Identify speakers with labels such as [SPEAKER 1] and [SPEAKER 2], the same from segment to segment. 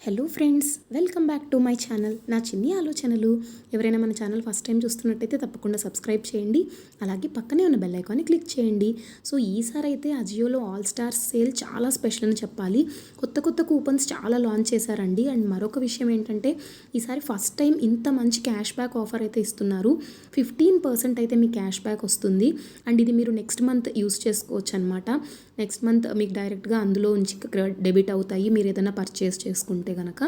[SPEAKER 1] Hello friends, welcome back to my channel. నా చిన్ని ఆలోచనలు. ఎవరైనా మన ఛానల్ ఫస్ట్ టైం చూస్తున్నట్టయితే తప్పకుండా సబ్స్క్రైబ్ చేయండి. అలాగే పక్కనే ఉన్న బెల్ ఐకాన్ని క్లిక్ చేయండి. సో ఈసారి అయితే అజియోలో ఆల్ స్టార్స్ సేల్ చాలా స్పెషల్ అని చెప్పాలి. కొత్త కొత్త కూపన్స్ చాలా లాంచ్ చేశారండి. అండ్ మరొక విషయం ఏంటంటే ఈసారి ఫస్ట్ టైం ఇంత మంచి క్యాష్ బ్యాక్ ఆఫర్ అయితే ఇస్తున్నారు. 15% అయితే మీ క్యాష్ బ్యాక్ వస్తుంది. అండ్ ఇది మీరు నెక్స్ట్ మంత్ యూస్ చేసుకోవచ్చు అనమాట. నెక్స్ట్ మంత్ మీకు డైరెక్ట్గా అందులో నుంచి డెబిట్ అవుతాయి మీరు ఏదైనా పర్చేస్ చేసుకుంటే కనుక.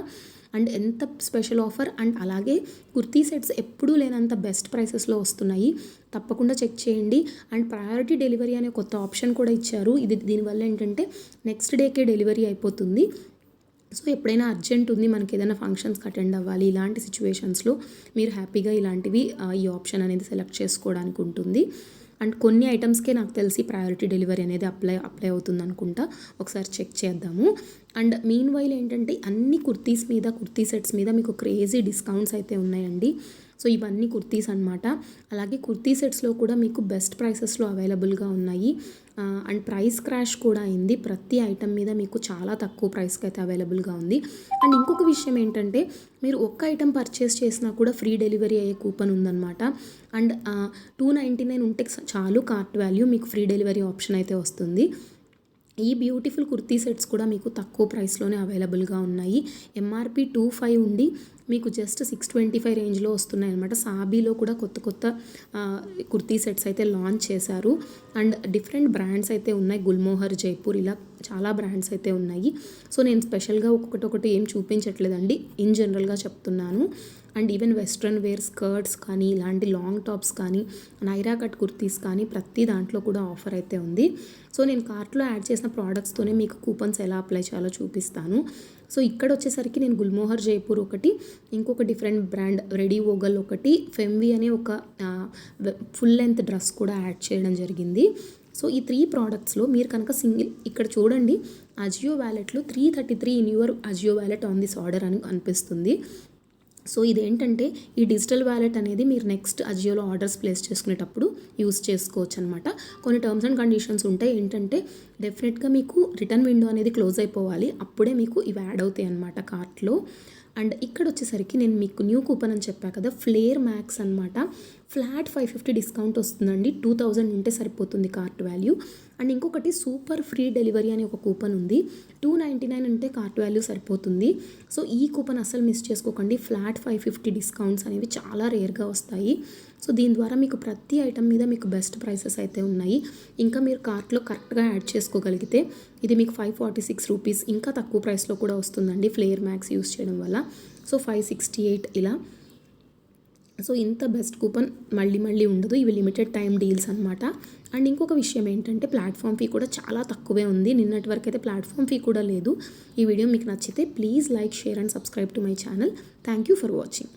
[SPEAKER 1] అండ్ ఎంత స్పెషల్ ఆఫర్. అండ్ అలాగే కుర్తీ సెట్స్ ఎప్పుడూ లేనంత బెస్ట్ ప్రైసెస్లో వస్తున్నాయి. తప్పకుండా చెక్ చేయండి. అండ్ ప్రయారిటీ డెలివరీ అనే కొత్త ఆప్షన్ కూడా ఇచ్చారు. దీనివల్ల ఏంటంటే నెక్స్ట్ డేకే డెలివరీ అయిపోతుంది. సో ఎప్పుడైనా అర్జెంట్ ఉంది, మనకి ఏదైనా ఫంక్షన్స్కి అటెండ్ అవ్వాలి, ఇలాంటి సిచ్యువేషన్స్లో మీరు హ్యాపీగా ఇలాంటివి ఈ ఆప్షన్ అనేది సెలెక్ట్ చేసుకోవడానికి ఉంటుంది. అండ్ కొన్ని ఐటమ్స్కే నాకు తెలిసి ప్రయారిటీ డెలివరీ అనేది అప్లై అవుతుంది అనుకుంటా. ఒకసారి చెక్ చేద్దాము. అండ్ మీన్ వైల్ ఏంటంటే అన్ని కుర్తీ సెట్స్ మీద మీకు క్రేజీ డిస్కౌంట్స్ అయితే ఉన్నాయండి. సో ఇవన్నీ కుర్తీస్ అనమాట. అలాగే కుర్తీ సెట్స్లో కూడా మీకు బెస్ట్ ప్రైసెస్లో అవైలబుల్గా ఉన్నాయి. అండ్ ప్రైస్ క్రాష్ కూడా అయింది. ప్రతి ఐటమ్ మీద మీకు చాలా తక్కువ ప్రైస్కి అయితే అవైలబుల్గా ఉంది. అండ్ ఇంకొక విషయం ఏంటంటే మీరు ఒక్క ఐటమ్ పర్చేస్ చేసినా కూడా ఫ్రీ డెలివరీ అయ్యే కూపన్ ఉందన్నమాట. అండ్ 299 ఉంటే చాలు కార్ట్ వాల్యూ, మీకు ఫ్రీ డెలివరీ ఆప్షన్ అయితే వస్తుంది. ఈ బ్యూటిఫుల్ కుర్తీ సెట్స్ కూడా మీకు తక్కువ ప్రైస్లోనే అవైలబుల్గా ఉన్నాయి. ఎంఆర్పి 25 ఉండి మీకు జస్ట్ 625 రేంజ్లో వస్తున్నాయి అనమాట. సాబీలో కూడా కొత్త కొత్త కుర్తీ సెట్స్ అయితే లాంచ్ చేశారు. అండ్ డిఫరెంట్ బ్రాండ్స్ అయితే ఉన్నాయి. గుల్మోహర్, జైపూర్, ఇలా చాలా బ్రాండ్స్ అయితే ఉన్నాయి. సో నేను స్పెషల్గా ఒక్కొక్కటి ఏం చూపించట్లేదండి, ఇన్ జనరల్గా చెప్తున్నాను. And even western wear skirts కానీ, ఇలాంటి లాంగ్ టాప్స్ కానీ, నైరా కట్ కుర్తీస్ కానీ ప్రతి దాంట్లో కూడా ఆఫర్ అయితే ఉంది. సో నేను కార్ట్లో యాడ్ చేసిన ప్రోడక్ట్స్తోనే మీకు కూపన్స్ ఎలా అప్లై చేయాలో చూపిస్తాను. సో ఇక్కడ వచ్చేసరికి నేను గుల్మోహర్ జైపూర్ ఒకటి, ఇంకొక డిఫరెంట్ బ్రాండ్ రెడీ వోగల్ ఒకటి, ఫెమ్వి అనే ఒక ఫుల్ లెంత్ డ్రెస్ కూడా యాడ్ చేయడం జరిగింది. సో ఈ 3 ప్రోడక్ట్స్లో మీరు కనుక సింగిల్ ఇక్కడ చూడండి, అజియో వ్యాలెట్లో 333 in your Ajio wallet on this order అని అనిపిస్తుంది. సో ఇదేంటంటే ఈ డిజిటల్ వ్యాలెట్ అనేది మీరు నెక్స్ట్ అజియోలో ఆర్డర్స్ ప్లేస్ చేసుకునేటప్పుడు యూస్ చేసుకోవచ్చు అనమాట. కొన్ని టర్మ్స్ అండ్ కండిషన్స్ ఉంటాయి. ఏంటంటే డెఫినెట్గా మీకు రిటర్న్ విండో అనేది క్లోజ్ అయిపోవాలి, అప్పుడే మీకు ఇవి యాడ్ అవుతాయి అనమాట కార్ట్లో. అండ్ ఇక్కడ వచ్చేసరికి నేను మీకు న్యూ కూపన్ అని చెప్పా కదా, ఫ్లేర్ మ్యాక్స్ అనమాట. ఫ్లాట్ 550 డిస్కౌంట్ వస్తుందండి. 2000 ఉంటే సరిపోతుంది కార్ట్ వాల్యూ. అండ్ ఇంకొకటి సూపర్ ఫ్రీ డెలివరీ అనే ఒక కూపన్ ఉంది. 299 ఉంటే కార్ట్ వాల్యూ సరిపోతుంది. సో ఈ కూపన్ అసలు మిస్ చేసుకోకండి. ఫ్లాట్ 550 డిస్కౌంట్స్ అనేవి చాలా రేర్గా వస్తాయి. సో దీని ద్వారా మీకు ప్రతి ఐటమ్ మీద మీకు బెస్ట్ ప్రైసెస్ అయితే ఉన్నాయి. ఇంకా మీరు కార్ట్లో కరెక్ట్గా యాడ్ చేసుకోగలిగితే ఇది మీకు 546 రూపీస్ ఇంకా తక్కువ ప్రైస్లో కూడా వస్తుందండి ఫ్లేర్ మ్యాక్స్ యూస్ చేయడం వల్ల. సో 568 ఇలా. సో ఇంత బెస్ట్ కూపన్ మళ్ళీ ఉండదు. ఇవి లిమిటెడ్ టైం డీల్స్ అనమాట. అండ్ ఇంకొక విషయం ఏంటంటే ప్లాట్ఫామ్ ఫీ కూడా చాలా తక్కువే ఉంది. నిన్నటి వరకు అయితే ప్లాట్ఫామ్ ఫీ కూడా లేదు. ఈ వీడియో మీకు నచ్చితే please like, share and subscribe to my channel. Thank you for watching.